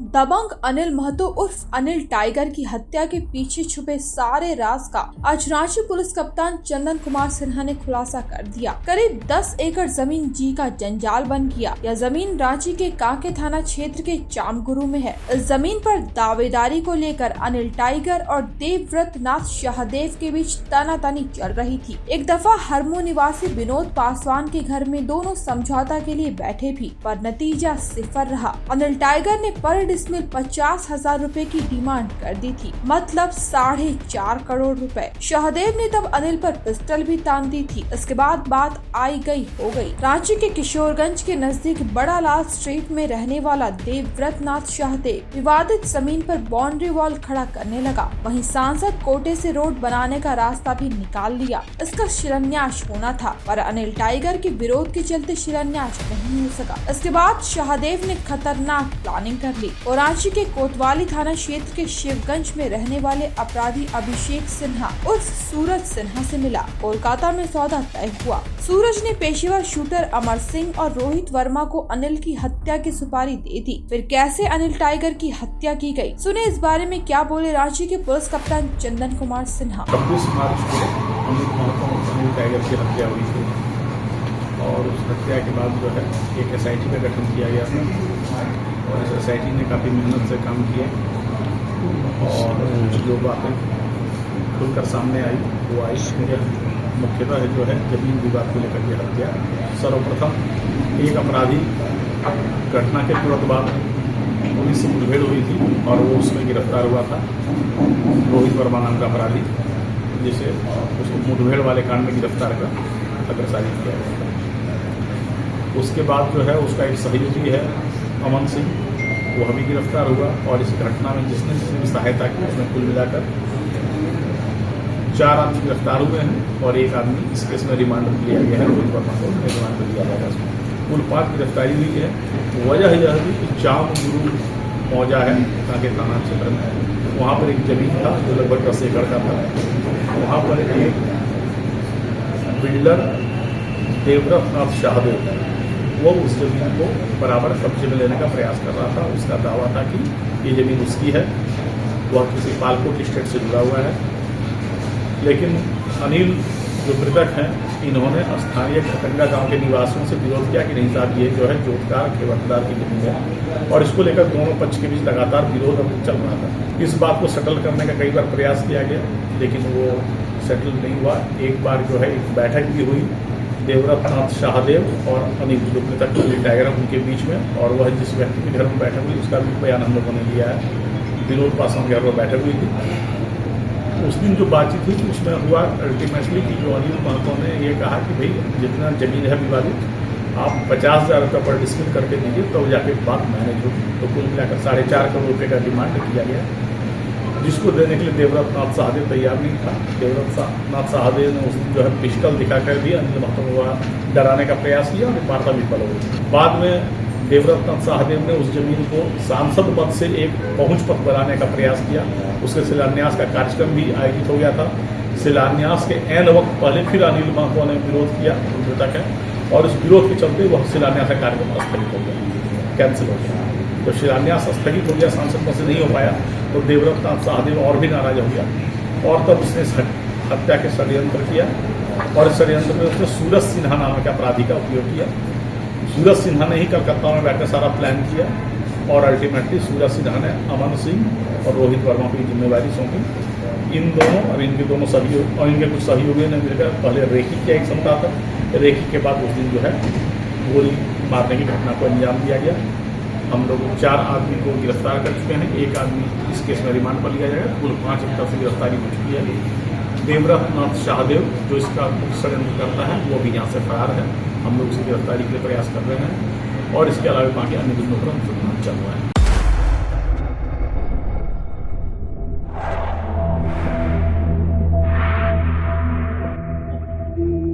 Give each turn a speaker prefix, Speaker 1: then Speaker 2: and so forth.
Speaker 1: दबंग अनिल महतो उर्फ अनिल टाइगर की हत्या के पीछे छुपे सारे राज का आज रांची पुलिस कप्तान चंदन कुमार सिन्हा ने खुलासा कर दिया। करीब 10 एकड़ जमीन जी का जंजाल बन गया। यह जमीन रांची के कांके थाना क्षेत्र के चामगुरु में है। इस जमीन पर दावेदारी को लेकर अनिल टाइगर और देवव्रत नाथ शाहदेव के बीच तनातनी चल रही थी। एक दफा हरमू निवासी विनोद पासवान के घर में दोनों समझौता के लिए बैठे भी, पर नतीजा सिफर रहा। अनिल टाइगर ने पर डिसमिल 50,000 रुपए की डिमांड कर दी थी, मतलब 4.5 करोड़ रुपए। शाहदेव ने तब अनिल पर पिस्टल भी तान दी थी। इसके बाद बात आई गई हो गई। रांची के किशोरगंज के नजदीक बड़ा लाल स्ट्रीट में रहने वाला देवव्रत नाथ शाहदेव विवादित जमीन पर बाउंड्री वॉल खड़ा करने लगा। वहीं सांसद कोटे से रोड बनाने का रास्ता भी निकाल लिया। इसका शिलान्यास होना था, पर अनिल टाइगर के विरोध के चलते शिलान्यास नहीं हो सका। इसके बाद शाहदेव ने खतरनाक प्लानिंग कर ली और रांची के कोतवाली थाना क्षेत्र के शिवगंज में रहने वाले अपराधी अभिषेक सिन्हा उर्फ सूरज सिन्हा से मिला। कोलकाता में सौदा तय हुआ। सूरज ने पेशेवर शूटर अमर सिंह और रोहित वर्मा को अनिल की हत्या की सुपारी दे दी। फिर कैसे अनिल टाइगर की हत्या की गई, सुने इस बारे में क्या बोले रांची के पुलिस कप्तान चंदन कुमार सिन्हा।
Speaker 2: 26 मार्च को अनिल टाइगर की हत्या हुई थी और उस हत्या के बाद जो है एक SIT का गठन किया गया था और इस SIT ने काफ़ी मेहनत से काम किया और जो बातें खुलकर सामने आई वो आई मुख्यतः जो है जमीन विवाद को लेकर के हत्या। सर्वप्रथम एक अपराधी घटना के तुरंत बाद पुलिस से मुठभेड़ हुई थी और वो उसमें गिरफ्तार हुआ था, रोहित वर्मा नाम का अपराधी, जिसे उसको मुठभेड़ वाले कांड में गिरफ्तार कर अग्रसारित किया गया था। उसके बाद जो है उसका एक सहयोगी है अमन सिंह, वह भी गिरफ्तार हुआ और इस घटना में जिसने भी सहायता की उसमें कुल मिलाकर 4 आदमी गिरफ्तार हुए हैं और एक आदमी इस केस में रिमांड लिया गया है। रोहित वर्मा को रिमांड लिया जाएगा। कुल 5 गिरफ्तारी हुई है। वजह यह थी कि चामगुरु मौजा है कांके थाना क्षेत्र में, वहाँ पर एक जमीन था जो लगभग 10 एकड़ का था। वहाँ पर एक बिल्डर देवव्रत नाथ शाहदेव वो उस जमीन को बराबर कब्जे में लेने का प्रयास कर रहा था। उसका दावा था कि ये ज़मीन उसकी है, वह किसी पालकोट स्टेट से जुड़ा हुआ है। लेकिन अनिल जो मृतक हैं, इन्होंने स्थानीय खतंगा गांव के निवासियों से विरोध किया कि नहीं साहब, ये जो है जोतकार खेवतदार की जमीन है, और इसको लेकर दोनों पक्ष के बीच लगातार विरोध चल रहा था। इस बात को सेटल करने का कई बार प्रयास किया गया, लेकिन वो सेटल नहीं हुआ। एक बार जो है एक बैठक भी हुई देवव्रत नाथ शाहदेव और अनिल जो मृतक टाइगर उनके बीच में, और वह जिस व्यक्ति के घर में बैठक हुई उसका भी बयान हम लोगों ने लिया है। विनोद पासवान के घर पर बैठक हुई थी। उस दिन जो बातचीत हुई उसमें हुआ अल्टीमेटली कि जो अनिल महतो ने ये कहा कि भाई जितना जमीन है विवादित, आप 50,000 रुपये पर डिस्मिल करके दीजिए तो जाके बात मैनेज होगी। तो कुल मिलाकर 4.5 करोड़ रुपये का डिमांड किया गया, जिसको देने के लिए देवव्रत नाथ शाहदेव तैयार नहीं था। देवव्रत नाथ शाहदेव ने उस दिन जो है पिस्टल दिखाकर भी अनिल महतो को डराने का प्रयास किया और वार्ता विफल हो गई। बाद में देवव्रत नाथ शाहदेव ने उस जमीन को सांसद पद से एक पहुंच पद बनाने का प्रयास किया। उसके शिलान्यास का कार्यक्रम भी आयोजित हो गया था। शिलान्यास के ऐन वक्त पहले फिर अनिल महतो ने विरोध किया, मृतक है, और इस विरोध के चलते वह शिलान्यास का कार्यक्रम स्थगित हो गया, कैंसिल हो गया। जब शिलान्यास स्थगित हो गया, सांसद पद से नहीं हो पाया, तो देवव्रत नाथ शाहदेव और भी नाराज हो गया और तब उसने हत्या के षड्यंत्र किया और इस षड्यंत्र में उसने सूरज सिन्हा नाम के अपराधी का उपयोग किया। सूरज सिन्हा ने ही कलकत्ता में बैठकर सारा प्लान किया और अल्टीमेटली सूरज सिन्हा ने अमन सिंह और रोहित वर्मा को जिम्मेवारी सौंपी। इन दोनों और इनके दोनों सहयोग और इनके कुछ सहयोगियों ने मिलकर पहले रेकी किया एक सप्ताह तक। रेकी के बाद उस दिन जो है गोली मारने की घटना को अंजाम दिया गया। हम लोग 4 आदमी को गिरफ्तार कर चुके हैं, एक आदमी इस केस में रिमांड पर लिया जाएगा। कुल 5 अब तक से गिरफ्तारी हो चुकी है। देवव्रत नाथ शाहदेव जो इसका षड्यंत्र करता है वो भी यहाँ से फरार है। हम लोग उसकी गिरफ्तारी के लिए प्रयास कर रहे हैं और इसके अलावा बाकी अन्य बिंदुओं पर चल रहा है।